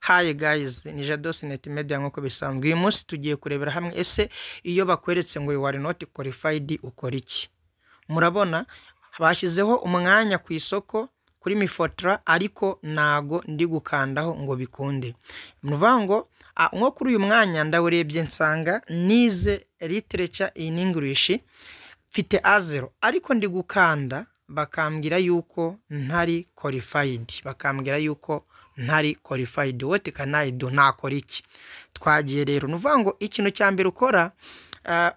Hi guys, ni Jadosnet Media nk'uko bisanzwe. Uyu munsi tugiye kurebera hamwe ese iyo bakweretse ngo you are not qualified ukora iki. Murabona bashyizeho umwanya ku isoko kuri Mifotra ariko nago ndi gukandaho ngo bikunde. Muvuga ngo nko kuri uyu mwanya ndawurebye nsanga nize literature in English mfite A0 ariko ndi gukanda bakambwira yuko ntari qualified. What can I do? Nakora iki? Twagiye rero nuvuga ngo ikintu cya mbere ukora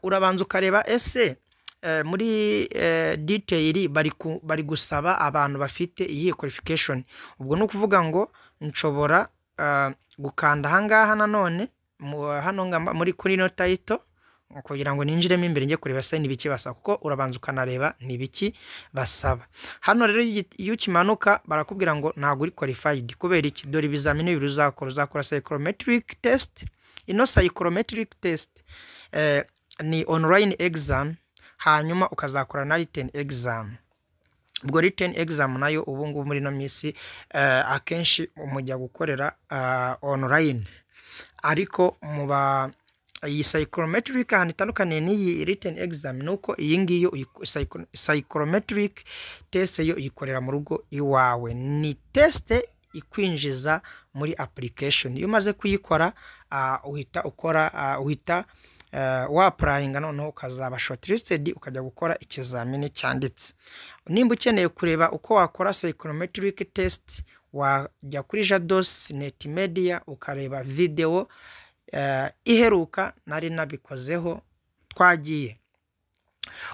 urabanza ukareba ese muri detail bari gusaba abantu bafite iyi qualification. Ubwo no kuvuga ngo nshobora gukanda hangaha nanone hano muri kuri no title kugira ngo ninjiremo imbere ngiye kureba se nibiki basaba, kuko urabanza ukanareba nibiki basaba. Hano rero iyo ukimanuka barakubwira ngo ntago uri qualified. Kubera iki? Dore ibizamini bibiri uzakora psychometric test. Ino psychometric test ni online exam, hanyuma ukazakora na written exam. Ubwo written exam nayo ubu ngubu muri no misi akenshi umujya gukorera online, ariko muba iyi psychometric ahantu itandukanye n'iyi written exam nuko iyi ngiyo psychometric test yo ikorera mu rugo iwawe. Ni test ikwinjiza muri application. Iyo umaze kuyikora uhita applyinga noneho ukazaba shortlisted ukajya gukora ikizamini cyanditse. Nimba ukeneye kureba uko wakora psychometric test wajya kuri Jadosnet Media ukareba video iheruka nari nabikozeho twagiye.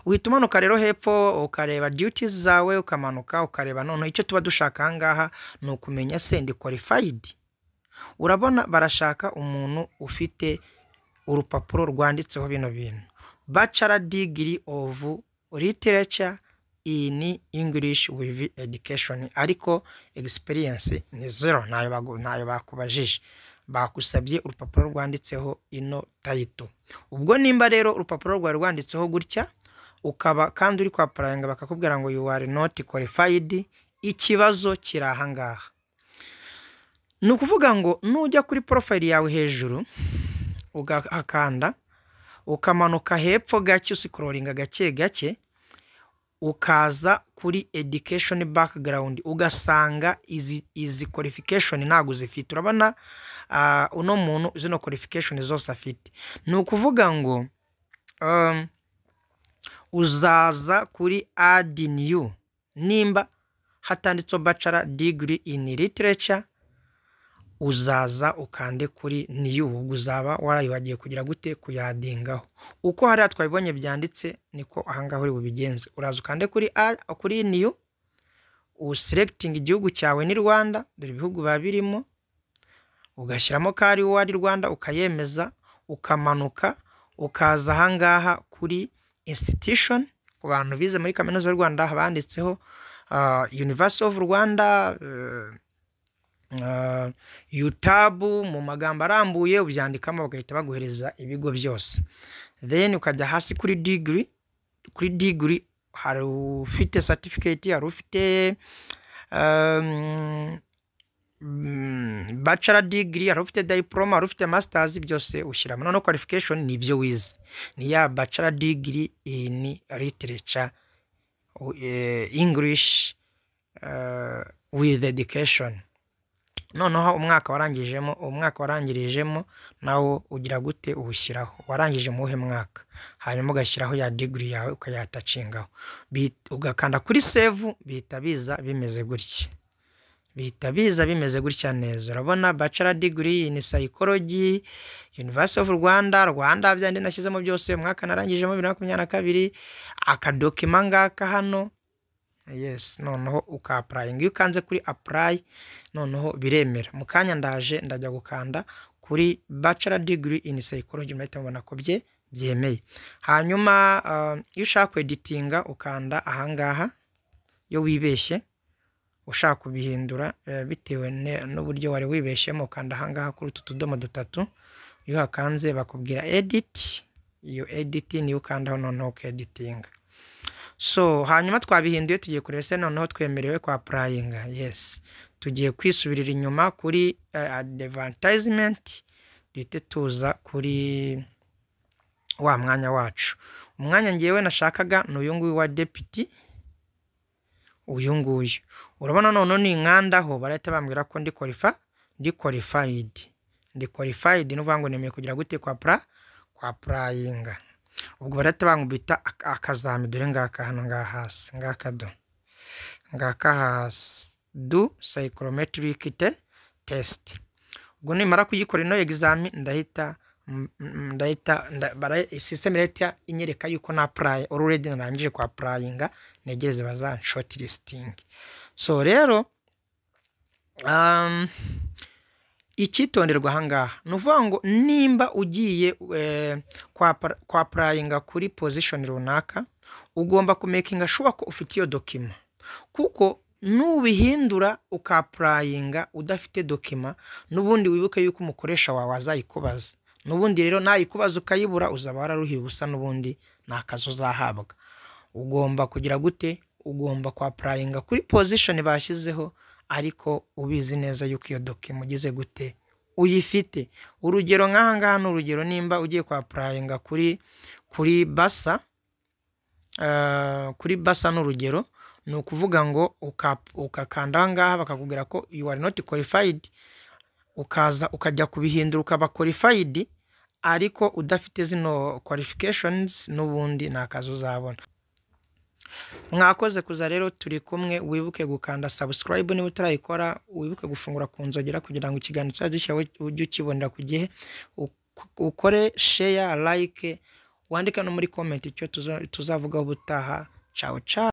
Uhita umanuka rero hepfo ukareba duties zawe, ukamanuka ukareba noneho icyo tuba dushaka hangaha ni ukumenya se ndi qualified. Urabona barashaka umuntu ufite urupapuro rwanditseho bino bintu: Bachelor degree of literature in English with education, ariko experience ni 0. Nayo bakubajije, bakusabye urupapuro rwanditseho ino title. Ubwo nimba rero urupapuro rwanditseho gutya ukaba kandi uri kwa applyinga bakakubwira ngo you are not qualified, ikibazo kiraha ngaha. Nukuvuga ngo nujya kuri profile yawe hejuru ugakanda ukamanuka hepfo gake uscrollinga gake ukaza kuri education background ugasanga izi qualification ntago zifite. Urabona uno muntu zino qualification zose afite. Nukuvuga ngo uzaza kuri add new, nimba hatanditse bachelor degree in literature uzaza ukande kuri new, uzaba warayibagiye kugira gute kuyadingaho. Uko hari twabibonye byanditse niko ahangaho uri bubigenze. Uraza ukande kuri new, uselecting igihugu cyawe ni Rwanda, dore ibihugu babirimo, ugashyiramo kari wari Rwanda ukayemeza, ukamanuka ukaza ahangaha kuri institution. Ku bantu bize muri kaminuza y'u Rwanda habanditseho University of Rwanda, UTAB mu magambo arambuye ubyandikamo bagahita baguhereza ibigo byose. Then ukajya hasi kuri degree. Kuri degree hari ufite certificate, hari ufite bachelor degree, hari ufite diploma, hari ufite masters, byose ushyiramo. Noneho qualification ni ibyo wize, ni ya bachelor degree in literature English with education. Noneho umwaka warangirijemo nawo ugira gute ubushyiraho, warangije muhe mwaka, hanyuma ugashyiraho ya degree yawe ukayatacingaho, ugakanda kuri save. Bihita biza bimeze gutya neza. Urabona bachelor degree in psychology University of Rwanda byandi nashyizemo byose, umwaka narangijemo 2022, akadokima ngaka hano. Yes, noneho uka-applying. Iyo ukanze kuri apply noneho biremera. Mukanya ndajya gukanda kuri bachelor degree in psychology, mwete mubona ko byemeye. Hanyuma iyo ushaka editinga ukanda ahangaha. Yo wibeshye ushaka kubihindura bitewe n'uburyo wari wibeshyemo ukanda ahangaha kuri utu tudomo dutatu. Iyo hakanze bakubwira edit, iyo edit ni ukandaho noneho ukeditinga. So hanyuma twabihinduye tugiye kureba se noneho twemerewe kwa applyinga. Yes, tugiye kwisubirira inyuma kuri advertisement duhite tuza kuri wa mwanya wacu. Umwanya ngewe nashakaga ni uyu nguyu wa deputy, uyu nguyu urabona none ni nkandaho barahita bambwira ko ndi qualified n'uvuga ngo nemeye kugira gute kwa applyinga. Ubwo barahita bangubita akazami dore ngaka hano ngaha hasi ngaka do psychometric test. Ubwo nimara kuyikora ino exam ndahita system leta inyereka yuko na apply already narangije kwa applyinga, negereze baza shortlisting. So rero ikitonderwa hangaha nuvuga ngo nimba ugiye kwa applyinga kuri position runaka ugomba kumakinga sure ko ufite iyo document, kuko nubihindura ukapplyinga udafite document nubundi wibuke yuko umukoresha wawe azayikubaza, nubundi rero nayikubaza ukayibura uzaba wararuhiye ubusa, nubundi nakazo zahabwa. Ugomba kugira gute, ugomba kwa applyinga kuri position bashyizeho ariko ubizi neza yuko iyo document ugize gute uyifite. Urugero nk'ahangaha n'urugero nimba ugiye kwa applyinga kuri basa n'urugero ni ukuvuga ngo ukakanda ahangaha bakakubwira ko you are not qualified, ukaza ukajya kubihindura ukaba qualified ariko udafite zino qualifications n'ubundi nakazo uzabona. Mwakoze kuza rero turi kumwe, wibuke gukanda subscribe niba utarayikora, wibuke gufungura ku nzogera kugira ngo ikiganiro cyadushyiraho ujye ukibonera ku gihe, ukore share like, wandika no muri comment icyo tuzavugaho ubutaha. Ciao ciao.